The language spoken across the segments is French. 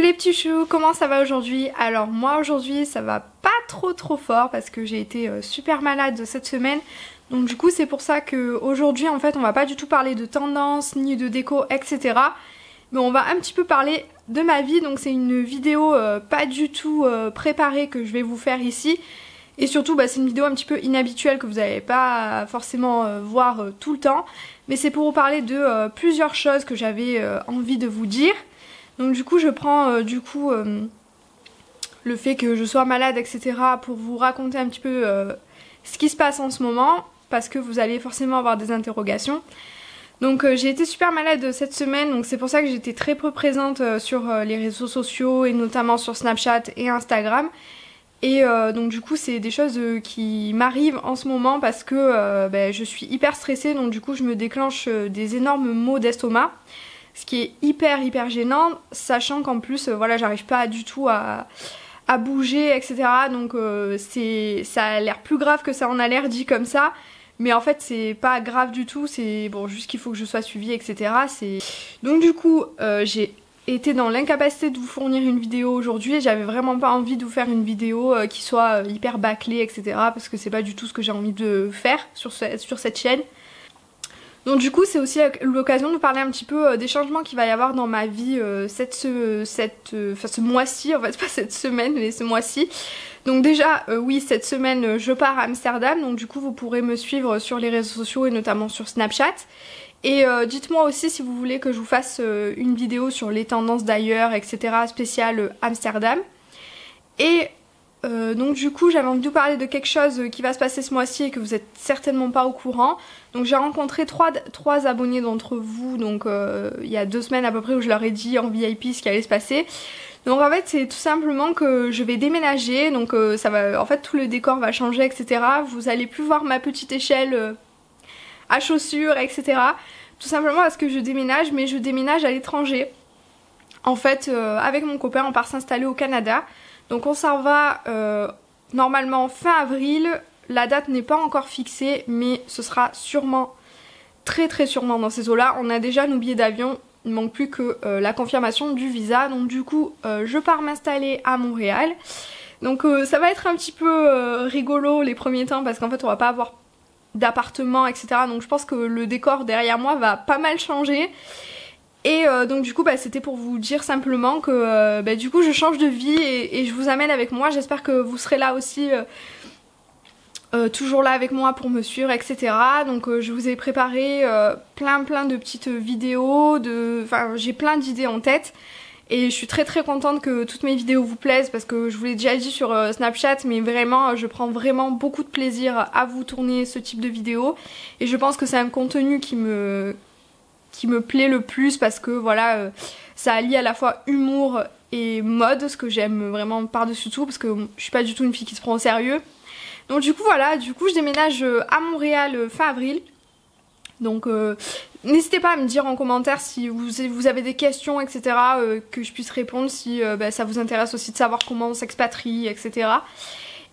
Coucou les petits choux, comment ça va aujourd'hui? Alors moi aujourd'hui ça va pas trop fort parce que j'ai été super malade cette semaine. Donc du coup c'est pour ça qu'aujourd'hui en fait on va pas du tout parler de tendance ni de déco etc. Mais on va un petit peu parler de ma vie. Donc c'est une vidéo pas du tout préparée que je vais vous faire ici. Et surtout c'est une vidéo un petit peu inhabituelle que vous n'allez pas forcément voir tout le temps. Mais c'est pour vous parler de plusieurs choses que j'avais envie de vous dire. Donc du coup je prends le fait que je sois malade etc. pour vous raconter un petit peu ce qui se passe en ce moment. Parce que vous allez forcément avoir des interrogations. Donc j'ai été super malade cette semaine, donc c'est pour ça que j'étais très peu présente sur les réseaux sociaux et notamment sur Snapchat et Instagram. Et donc du coup c'est des choses qui m'arrivent en ce moment parce que je suis hyper stressée, donc du coup je me déclenche des énormes maux d'estomac. Ce qui est hyper gênant, sachant qu'en plus voilà j'arrive pas du tout à bouger etc. Donc ça a l'air plus grave que ça en a l'air dit comme ça. Mais en fait c'est pas grave du tout, c'est bon juste qu'il faut que je sois suivie etc. Donc du coup j'ai été dans l'incapacité de vous fournir une vidéo aujourd'hui et j'avais vraiment pas envie de vous faire une vidéo qui soit hyper bâclée etc. Parce que c'est pas du tout ce que j'ai envie de faire sur cette chaîne. Donc du coup c'est aussi l'occasion de vous parler un petit peu des changements qu'il va y avoir dans ma vie ce mois-ci, en fait pas cette semaine mais ce mois-ci. Donc déjà oui cette semaine je pars à Amsterdam, donc du coup vous pourrez me suivre sur les réseaux sociaux et notamment sur Snapchat. Et dites-moi aussi si vous voulez que je vous fasse une vidéo sur les tendances d'ailleurs etc. spéciale Amsterdam. Et donc du coup j'avais envie de vous parler de quelque chose qui va se passer ce mois-ci et que vous êtes certainement pas au courant. Donc j'ai rencontré trois abonnés d'entre vous donc il y a 2 semaines à peu près où je leur ai dit en VIP ce qui allait se passer. Donc en fait c'est tout simplement que je vais déménager, donc ça va, en fait tout le décor va changer etc. Vous allez plus voir ma petite échelle à chaussures etc. Tout simplement parce que je déménage, mais je déménage à l'étranger. En fait avec mon copain on part s'installer au Canada. Donc on s'en va normalement fin avril, la date n'est pas encore fixée mais ce sera sûrement, très sûrement dans ces eaux-là. On a déjà nos billets d'avion, il ne manque plus que la confirmation du visa. Donc du coup je pars m'installer à Montréal. Donc ça va être un petit peu rigolo les premiers temps parce qu'en fait on va pas avoir d'appartement etc. Donc je pense que le décor derrière moi va pas mal changer. Et donc du coup c'était pour vous dire simplement que du coup je change de vie et je vous amène avec moi. J'espère que vous serez là aussi toujours là avec moi pour me suivre etc. Donc je vous ai préparé plein de petites vidéos, enfin j'ai plein d'idées en tête. Et je suis très contente que toutes mes vidéos vous plaisent parce que je vous l'ai déjà dit sur Snapchat, mais vraiment je prends vraiment beaucoup de plaisir à vous tourner ce type de vidéos. Et je pense que c'est un contenu qui me plaît le plus parce que voilà ça allie à la fois humour et mode, ce que j'aime vraiment par-dessus tout parce que je suis pas du tout une fille qui se prend au sérieux. Donc du coup voilà, je déménage à Montréal fin avril. Donc n'hésitez pas à me dire en commentaire si vous avez des questions etc. Que je puisse répondre si ça vous intéresse aussi de savoir comment on s'expatrie etc.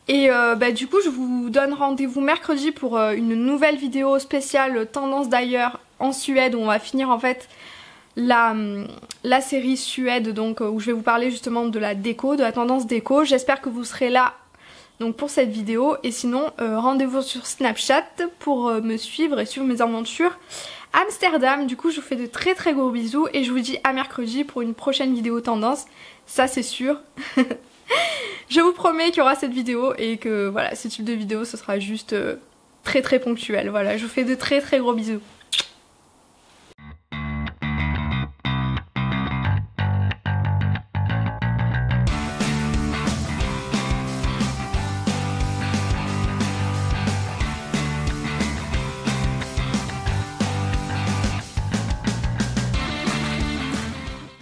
Et du coup je vous donne rendez-vous mercredi pour une nouvelle vidéo spéciale tendance d'ailleurs en Suède où on va finir en fait la série Suède, donc où je vais vous parler justement de la déco, de la tendance déco. J'espère que vous serez là donc pour cette vidéo et sinon rendez-vous sur Snapchat pour me suivre et suivre mes aventures à Amsterdam. Du coup je vous fais de très gros bisous et je vous dis à mercredi pour une prochaine vidéo tendance, ça c'est sûr. Je vous promets qu'il y aura cette vidéo et que voilà ce type de vidéo ce sera juste très ponctuel. Voilà, je vous fais de très gros bisous.